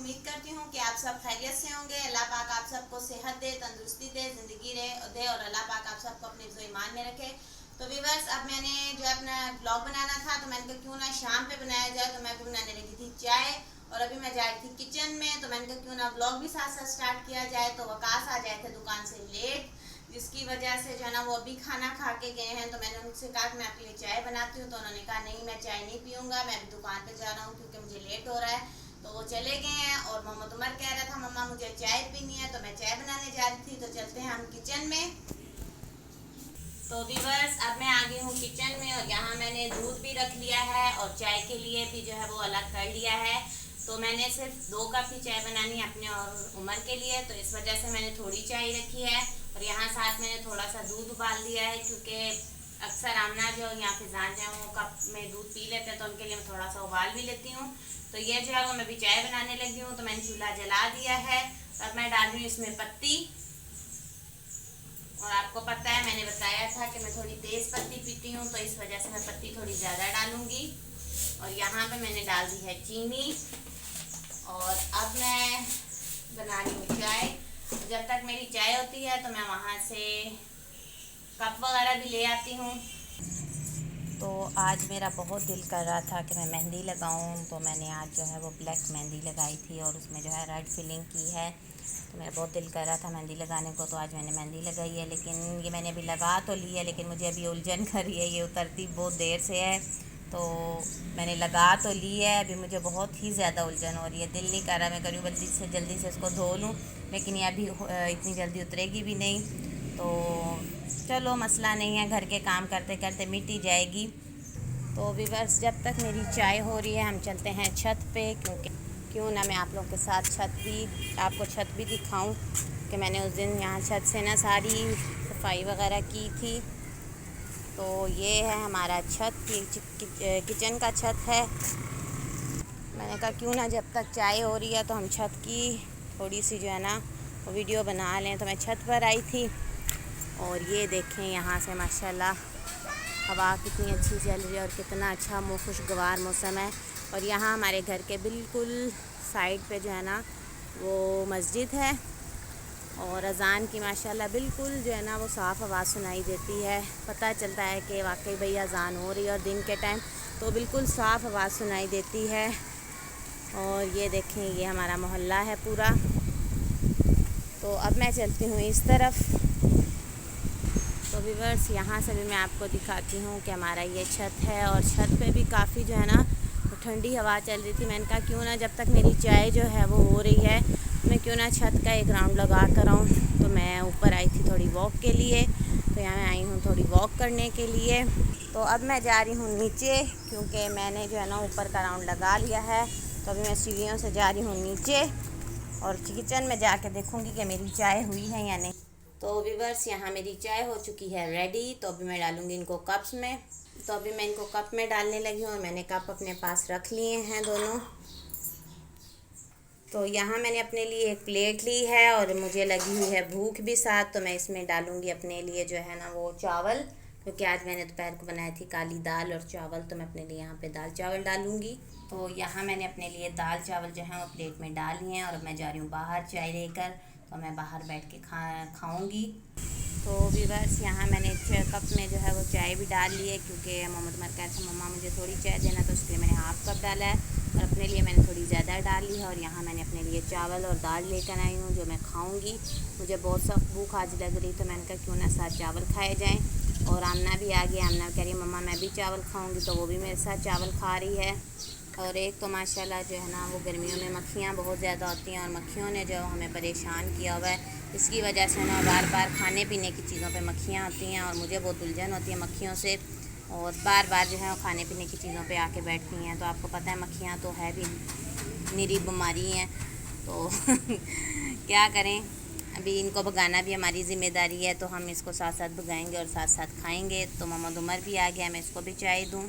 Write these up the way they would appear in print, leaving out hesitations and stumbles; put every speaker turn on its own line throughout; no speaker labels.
उम्मीद करती हूँ कि आप सब खैरियत से होंगे। अल्लाह पाक आप सबको सेहत दे, तंदुरुस्ती दे, ज़िंदगी दे और अल्लाह पाक आप सबको अपने ईमान में रखे। तो व्यूअर्स, अब मैंने जो अपना ब्लॉग बनाना था तो मैंने कहा क्यों ना शाम पे बनाया जाए, तो मैं भी बनाने लगी थी चाय और अभी मैं जा रही थी किचन में। तो मैंने कहा क्यों ना ब्लॉग भी साथ साथ स्टार्ट किया जाए। तो वकास आ जाए थे दुकान से लेट, जिसकी वजह से जो है ना वो अभी खाना खा के गए हैं। तो मैंने उनसे कहा कि मैं आपके लिए चाय बनाती हूँ, तो उन्होंने कहा नहीं मैं चाय नहीं पीऊँगा, मैं अभी दुकान पे जा रहा हूँ क्योंकि मुझे लेट हो रहा है। तो वो चले गए हैं और मोहम्मद उमर कह रहा था मम्मा मुझे चाय पीनी है, तो मैं चाय बनाने जा रही थी। तो चलते हैं हम किचन में। तो व्यूअर्स, अब मैं आ गई हूँ किचन में और यहाँ मैंने दूध भी रख लिया है और चाय के लिए भी जो है वो अलग कर लिया है। तो मैंने सिर्फ 2 कप ही चाय बनानी है अपने और उमर के लिए, तो इस वजह से मैंने थोड़ी चाय रखी है। और यहाँ साथ मैंने थोड़ा सा दूध उबाल दिया है क्योंकि अक्सर आमना जो या फिजान जो वो कप में दूध पी लेते हैं, तो उनके लिए मैं थोड़ा सा उबाल भी लेती हूँ। तो ये जो है वो मैं भी चाय बनाने लगी हूँ। तो मैंने चूल्हा जला दिया है। अब मैं डाल रही हूँ इसमें पत्ती। और आपको पता है मैंने बताया था कि मैं थोड़ी तेज़ पत्ती पीती हूँ, तो इस वजह से मैं पत्ती थोड़ी ज़्यादा डालूँगी। और यहाँ पे मैंने डाल दी है चीनी। और अब मैं बना रही हूँ चाय। जब तक मेरी चाय होती है तो मैं वहाँ से कप वगैरह भी ले आती हूँ। तो आज मेरा बहुत दिल कर रहा था कि मैं मेहंदी लगाऊं, तो मैंने आज जो है वो ब्लैक मेहंदी लगाई थी और उसमें जो है रेड फिलिंग की है। तो मेरा बहुत दिल कर रहा था मेहंदी लगाने को, तो आज मैंने मेहंदी लगाई है। लेकिन ये मैंने अभी लगा तो ली है, लेकिन मुझे अभी उलझन कर रही है, ये उतरती बहुत देर से है। तो मैंने लगा तो ली है, अभी मुझे बहुत ही ज़्यादा उलझन हो रही है। दिल नहीं कर रहा मैं करूँ जल्दी से इसको धो लूँ, लेकिन ये अभी इतनी जल्दी उतरेगी भी नहीं। तो चलो मसला नहीं है, घर के काम करते करते मिट ही जाएगी। तो व्यूअर्स, जब तक मेरी चाय हो रही है हम चलते हैं छत पे, क्योंकि क्यों ना मैं आप लोगों के साथ आपको छत भी दिखाऊं कि मैंने उस दिन यहाँ छत से ना सारी सफाई वगैरह की थी। तो ये है हमारा छत, ये किचन का छत है। मैंने कहा क्यों ना जब तक चाय हो रही है तो हम छत की थोड़ी सी जो है ना वीडियो बना लें। तो मैं छत पर आई थी और ये देखें यहाँ से माशाल्लाह हवा कितनी अच्छी चल रही है और कितना अच्छा खुशगवार मौसम है। और यहाँ हमारे घर के बिल्कुल साइड पे जो है ना वो मस्जिद है और अज़ान की माशाल्लाह बिल्कुल जो है ना वो साफ़ आवाज़ सुनाई देती है। पता चलता है कि वाकई भाई अज़ान हो रही है और दिन के टाइम तो बिल्कुल साफ़ आवाज़ सुनाई देती है। और ये देखें ये हमारा मोहल्ला है पूरा। तो अब मैं चलती हूँ इस तरफ। तो व्यूअर्स, यहाँ से भी मैं आपको दिखाती हूँ कि हमारा ये छत है और छत पे भी काफ़ी जो है ना ठंडी हवा चल रही थी। मैंने कहा क्यों ना जब तक मेरी चाय जो है वो हो रही है मैं क्यों ना छत का एक राउंड लगा कर आऊँ। तो मैं ऊपर आई थी थोड़ी वॉक के लिए, तो यहाँ मैं आई हूँ थोड़ी वॉक करने के लिए। तो अब मैं जा रही हूँ नीचे, क्योंकि मैंने जो है ना ऊपर का राउंड लगा लिया है। तो अभी मैं सीढ़ियों से जा रही हूँ नीचे और किचन में जाके देखूँगी कि मेरी चाय हुई है या नहीं। तो व्यूअर्स, यहाँ मेरी चाय हो चुकी है रेडी। तो अभी मैं डालूँगी इनको कप्स में। तो अभी मैं इनको कप में डालने लगी हूँ और मैंने कप अपने पास रख लिए हैं दोनों। तो यहाँ मैंने अपने लिए एक प्लेट ली है और मुझे लगी हुई है भूख भी साथ। तो मैं इसमें डालूँगी अपने लिए जो है ना वो चावल, क्योंकि आज मैंने दोपहर को बनाई थी काली दाल और चावल। तो मैं अपने लिए यहाँ पे दाल चावल डालूँगी। तो यहाँ मैंने अपने लिए दाल चावल जो है वो प्लेट में डाल लिए हैं और मैं जा रही हूँ बाहर चाय लेकर। तो मैं बाहर बैठ के खाऊँगी। तो व्यूअर्स, यहाँ मैंने कप में जो है वो चाय भी डाल ली है, क्योंकि मोहम्मद उमर कह रहे थे मम्मा मुझे थोड़ी चाय देना, तो उसके लिए मैंने हाफ़ कप डाला है और अपने लिए मैंने थोड़ी ज़्यादा डाल ली है। और यहाँ मैंने अपने लिए चावल और दाल लेकर आई हूँ जो मैं खाऊँगी। मुझे बहुत सख्त भूख आज लग रही, तो मैंने कहा क्यों ना साथ चावल खाए जाएँ। और आमना भी आ गई। आमना कह रही है मम्मा मैं भी चावल खाऊँगी, तो वो भी मेरे साथ चावल खा रही है। और एक तो माशाल्लाह जो है ना वो गर्मियों में मक्खियाँ बहुत ज़्यादा होती हैं और मक्खियों ने जो हमें परेशान किया हुआ है। इसकी वजह से ना बार बार खाने पीने की चीज़ों पे मक्खियाँ आती हैं और मुझे बहुत उलझन होती है मक्खियों से। और बार बार जो है वो खाने पीने की चीज़ों पे आके बैठती हैं। तो आपको पता है मक्खियाँ तो है भी निरी बीमारी हैं, तो क्या करें। अभी इनको भगाना भी हमारी ज़िम्मेदारी है, तो हम इसको साथ साथ भगाएंगे और साथ साथ खाएंगे। तो मोहम्मद उमर भी आ गया, मैं इसको भी चाय दूँ।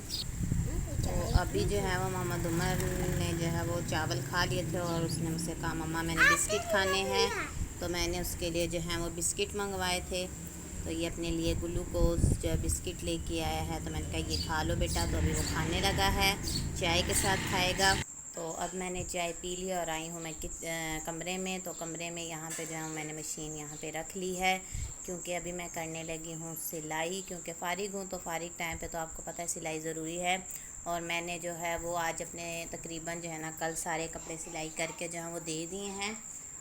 तो अभी जो है वो मोहम्मद उमर ने जो है वो चावल खा लिए थे और उसने मुझसे कहा मम्मा मैंने बिस्किट खाने हैं। तो मैंने उसके लिए जो है वो बिस्किट मंगवाए थे। तो ये अपने लिए ग्लूकोज़ जो बिस्किट लेके आया है। तो मैंने कहा ये खा लो बेटा। तो अभी वो खाने लगा है, चाय के साथ खाएगा। तो अब मैंने चाय पी ली और आई हूँ मैं कमरे में। तो कमरे में यहाँ पे जो है मैंने मशीन यहाँ पे रख ली है, क्योंकि अभी मैं करने लगी हूँ सिलाई। क्योंकि फ़ारिग हूँ तो फ़ारिग टाइम पे तो आपको पता है सिलाई ज़रूरी है। और मैंने जो है वो आज अपने तकरीबन जो है ना कल सारे कपड़े सिलाई करके जो है वो दे दिए हैं।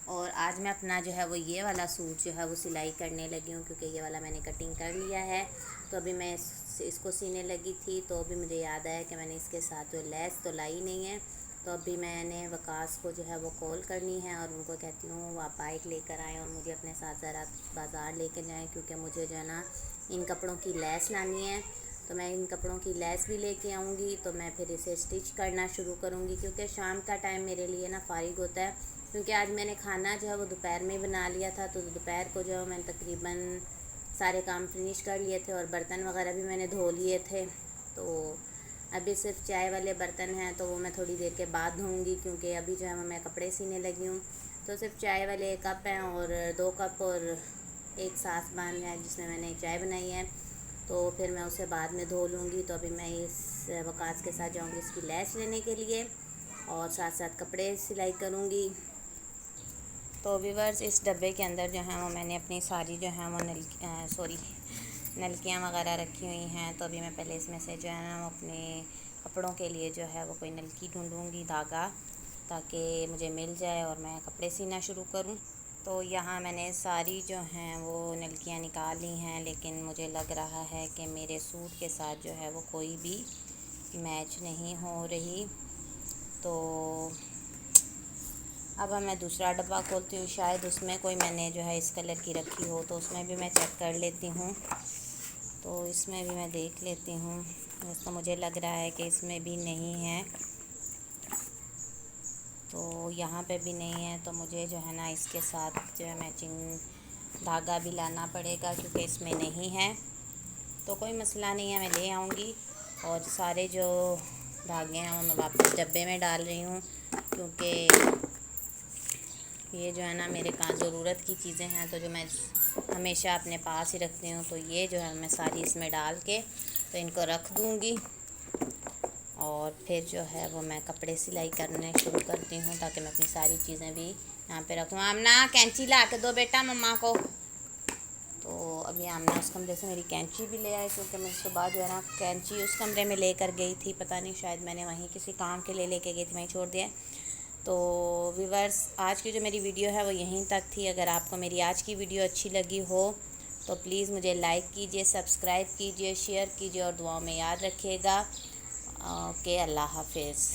और आज मैं अपना जो है वो ये वाला सूट जो है वो सिलाई करने लगी हूँ, क्योंकि ये वाला मैंने कटिंग कर लिया है। तो अभी मैं इसको सीने लगी थी, तो अभी मुझे याद आया कि मैंने इसके साथ जो लैस तो लाई नहीं है। तो अभी मैंने वकास को जो है वो कॉल करनी है और उनको कहती हूँ वो आप बाइक लेकर आएँ और मुझे अपने साथ ज़रा बाज़ार लेकर जाएँ, क्योंकि मुझे जो है ना इन कपड़ों की लैस लानी है। तो मैं इन कपड़ों की लैस भी लेके आऊँगी, तो मैं फिर इसे स्टिच करना शुरू करूँगी, क्योंकि शाम का टाइम मेरे लिए ना फ़ारिग होता है। क्योंकि आज मैंने खाना जो है वो दोपहर में बना लिया था, तो दोपहर को जो है मैंने तकरीबन सारे काम फिनिश कर लिए थे और बर्तन वगैरह भी मैंने धो लिए थे। तो अभी सिर्फ चाय वाले बर्तन हैं, तो वो मैं थोड़ी देर के बाद धोऊंगी, क्योंकि अभी जो है मैं कपड़े सीने लगी हूँ। तो सिर्फ चाय वाले कप हैं और 2 कप और एक सासबान है जिसमें मैंने चाय बनाई है, तो फिर मैं उसे बाद में धो लूँगी। तो अभी मैं इस वकास के साथ जाऊँगी इसकी लैस लेने के लिए और साथ साथ कपड़े सिलाई करूँगी। तो व्यूअर्स, इस डब्बे के अंदर जो है वो मैंने अपनी सारी जो है वो नलकियाँ वगैरह रखी हुई हैं। तो अभी मैं पहले इसमें से जो है ना अपने कपड़ों के लिए जो है वो कोई नलकी ढूंढूंगी, धागा, ताकि मुझे मिल जाए और मैं कपड़े सीना शुरू करूं। तो यहाँ मैंने सारी जो हैं वो नलकियाँ निकाल ली हैं, लेकिन मुझे लग रहा है कि मेरे सूट के साथ जो है वो कोई भी मैच नहीं हो रही। तो अब मैं दूसरा डब्बा खोलती हूँ, शायद उसमें कोई मैंने जो है इस कलर की रखी हो, तो उसमें भी मैं चेक कर लेती हूँ। तो इसमें भी मैं देख लेती हूँ। वैसे तो मुझे लग रहा है कि इसमें भी नहीं है, तो यहाँ पे भी नहीं है। तो मुझे जो है ना इसके साथ जो है मैचिंग धागा भी लाना पड़ेगा, क्योंकि इसमें नहीं है। तो कोई मसला नहीं है, मैं ले आऊँगी। और सारे जो धागे हैं वो मैं वापस डब्बे में डाल रही हूँ, क्योंकि ये जो है ना मेरे पास ज़रूरत की चीज़ें हैं, तो जो मैं हमेशा अपने पास ही रखती हूँ। तो ये जो है मैं सारी इसमें डाल के तो इनको रख दूँगी और फिर जो है वो मैं कपड़े सिलाई करने शुरू करती हूँ, ताकि मैं अपनी सारी चीज़ें भी यहाँ पे रखूँ। आमना कैंची ला के दो बेटा मम्मा को। तो अभी आमना उस कमरे से मेरी कैंची भी ले आए, क्योंकि मैं सुबह जो है ना कैंची उस कमरे में लेकर गई थी, पता नहीं शायद मैंने वहीं किसी काम के लिए लेके गई थी, वहीं छोड़ दिया। तो व्यूअर्स, आज की जो मेरी वीडियो है वो यहीं तक थी। अगर आपको मेरी आज की वीडियो अच्छी लगी हो तो प्लीज़ मुझे लाइक कीजिए, सब्सक्राइब कीजिए, शेयर कीजिए और दुआओं में याद रखिएगा। ओके, अल्लाह हाफिज़।